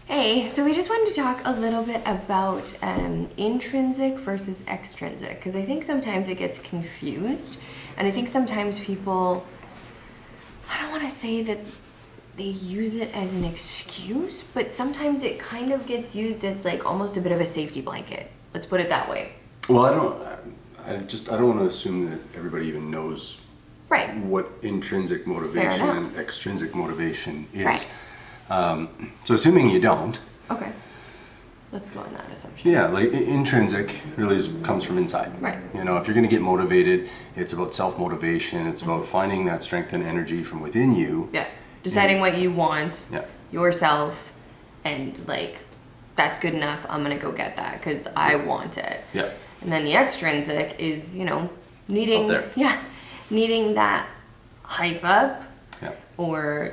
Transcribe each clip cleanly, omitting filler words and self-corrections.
Hey, so we just wanted to talk a little bit about intrinsic versus extrinsic, because I think sometimes it gets confused, and I think sometimes people, I don't want to say that they use it as an excuse, but sometimes it kind of gets used as like almost a bit of a safety blanket. Let's put it that way. Well, I don't want to assume that everybody even knows Right. what intrinsic motivation and extrinsic motivation is. Right. So assuming you don't. Okay. Let's go on that assumption. Yeah, like intrinsic really comes from inside. Right. You know, if you're going to get motivated, it's about self-motivation. It's about finding that strength and energy from within you. Yeah. Deciding what you want, Yeah. yourself, and like, that's good enough. I'm going to go get that because I want it. Yeah. And then the extrinsic is, needing, Out there. needing that hype up, Yeah. or,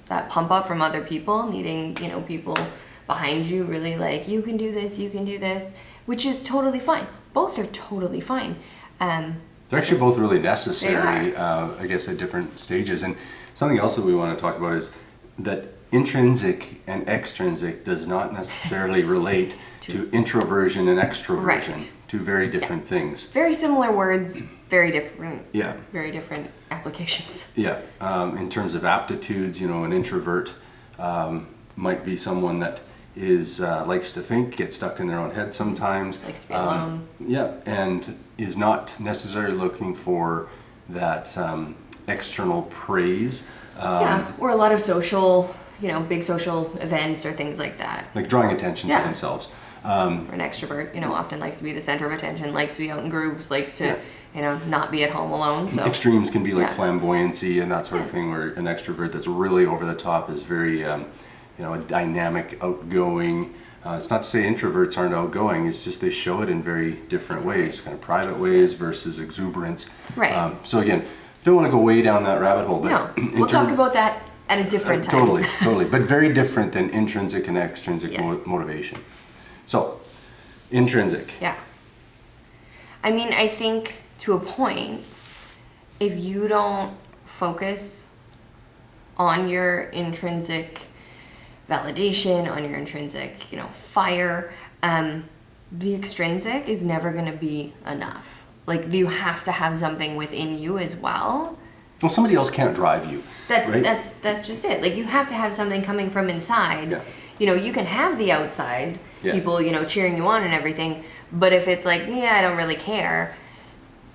that pump up from other people, needing, people behind you really like, you can do this, which is totally fine. Both are totally fine. They're actually both really necessary, They are. I guess, at different stages. And something else that we want to talk about is that intrinsic and extrinsic does not necessarily relate to introversion and extroversion. Right. Two very different things. Very similar words, very different. Yeah. Very different applications. Yeah. In terms of aptitudes, an introvert might be someone that is likes to think, gets stuck in their own head sometimes. Likes to be alone. Yeah, and is not necessarily looking for that external praise. Or a lot of social, big social events or things like that. Like drawing attention to themselves. Or an extrovert, often likes to be the center of attention, likes to be out in groups, likes to, not be at home alone. So extremes can be like flamboyancy and that sort of thing, where an extrovert that's really over the top is very, a dynamic, outgoing. It's not to say introverts aren't outgoing, it's just they show it in very different ways, kind of private ways versus exuberance. Right. So again, don't want to go way down that rabbit hole, but no, we'll talk about that at a different time. Totally, but very different than intrinsic and extrinsic motivation. So, intrinsic. Yeah. I mean, I think to a point, if you don't focus on your intrinsic validation, on your intrinsic, fire, the extrinsic is never going to be enough. Like, you have to have something within you as well. Well, somebody else can't drive you. That's just it. Like, you have to have something coming from inside. Yeah. You can have the outside people, cheering you on and everything, but if it's like, I don't really care,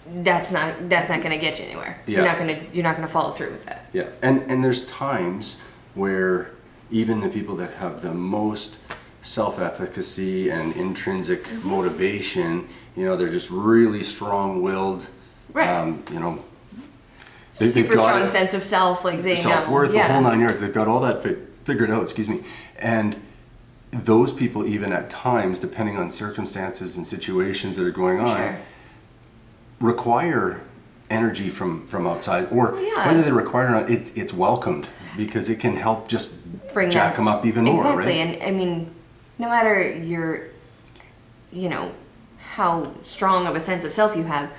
that's not going to get you anywhere. Yeah. You're not going to follow through with that. Yeah. And there's times where even the people that have the most self-efficacy and intrinsic motivation, they're just really strong-willed. Right. They've got strong sense of self, like they self-worth, know. the whole 9 yards. They've got all that figured out, and those people, even at times, depending on circumstances and situations that are going on, require energy from outside, or whether they require it or not, it's welcomed because it can help just jack them up even more, right? Exactly, and I mean, no matter your, how strong of a sense of self you have,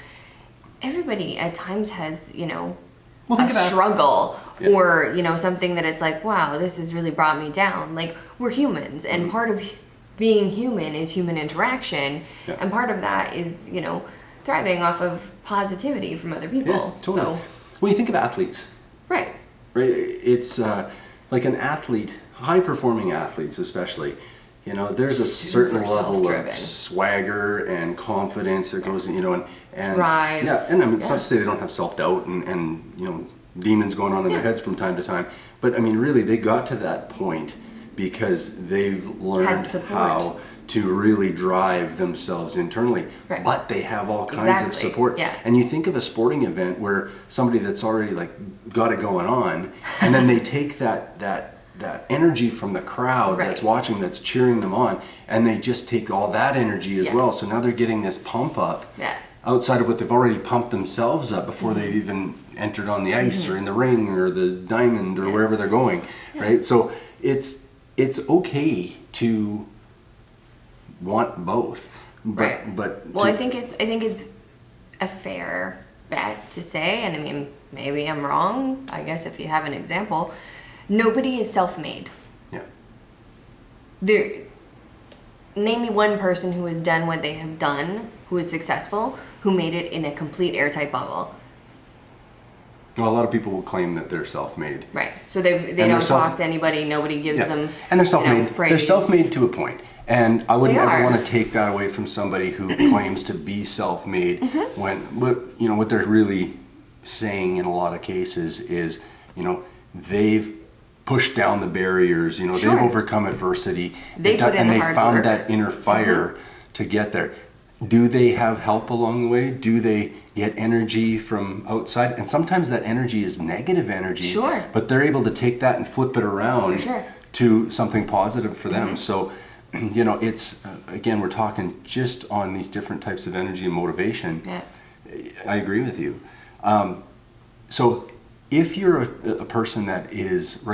everybody at times has, a struggle or, something that it's like, wow, this has really brought me down. Like, we're humans, and part of being human is human interaction, and part of that is, thriving off of positivity from other people. Yeah, totally. So, well, you think of athletes. Right. It's like an athlete, high-performing athletes especially, there's a certain level of swagger and confidence that goes, and drive. Yeah, and I mean, it's not to say they don't have self-doubt and demons going on in their heads from time to time, but I mean, really, they got to that point because they've learned how to really drive themselves internally, but they have all kinds of support. Yeah. And you think of a sporting event where somebody that's already like got it going on, and then they take that energy from the crowd that's watching, that's cheering them on, and they just take all that energy as well. So now they're getting this pump up outside of what they've already pumped themselves up before they've even entered on the ice or in the ring or the diamond or wherever they're going, right? So it's okay to want both, but well, I think it's a fair bet to say, and I mean, maybe I'm wrong. I guess if you have an example, nobody is self-made. Yeah. Name me one person who has done what they have done, who is successful, who made it in a complete airtight bubble. Well, a lot of people will claim that they're self-made. Right. So they don't talk to anybody. Nobody gives them. And they're self-made. Praise. They're self-made to a point. And I wouldn't ever want to are. take that away from somebody who claims to be self-made when what they're really saying in a lot of cases is, they've pushed down the barriers, Sure. they've overcome adversity. They put in and the they hard found work. that inner fire to get there. Do they have help along the way? Do they get energy from outside? And sometimes that energy is negative energy. Sure. But they're able to take that and flip it around For sure. to something positive for them. So, it's, again, we're talking just on these different types of energy and motivation. Yeah. I agree with you. So if you're a person that is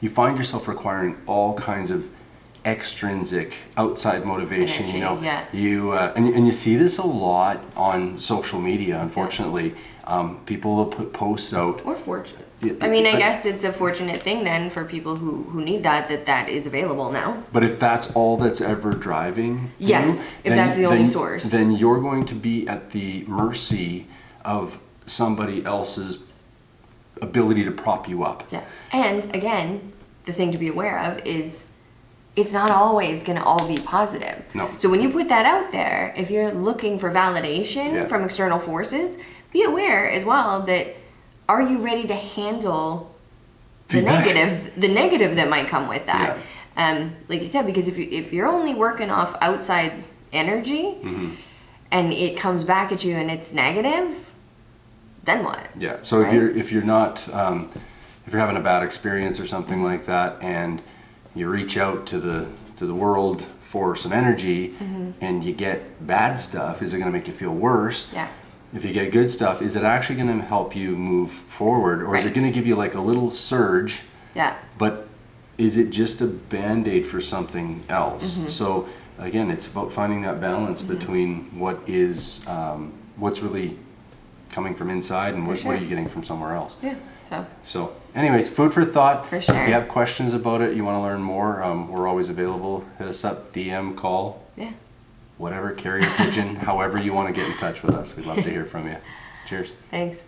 you find yourself requiring all kinds of extrinsic outside motivation, Energy, yeah. and you see this a lot on social media, unfortunately. People will put posts out. Or fortunate. Yeah, I mean, I but- guess it's a fortunate thing then for people who need that is available now. But if that's all that's ever driving Yes, you, if that's the only source. then you're going to be at the mercy of somebody else's ability to prop you up. Yeah. And again, the thing to be aware of is it's not always going to all be positive. No. So when you put that out there, if you're looking for validation Yeah. from external forces, be aware as well that are you ready to handle Feedback. the negative that might come with that? Like you said, because if you're only working off outside energy and it comes back at you and it's negative, then what? Yeah. So Right? if you're not if you're having a bad experience or something like that, and you reach out to the world for some energy, and you get bad stuff, is it going to make you feel worse? Yeah. If you get good stuff, is it actually going to help you move forward, or is it Right. going to give you like a little surge? Yeah. But is it just a band-aid for something else? So again, it's about finding that balance between what is what's really coming from inside and what sure. are you getting from somewhere else. Yeah. So anyways, food for thought. For sure. If you have questions about it, you want to learn more, we're always available. Hit us up, DM, call, Yeah. whatever, carrier pigeon, however you want to get in touch with us. We'd love to hear from you. Cheers. Thanks.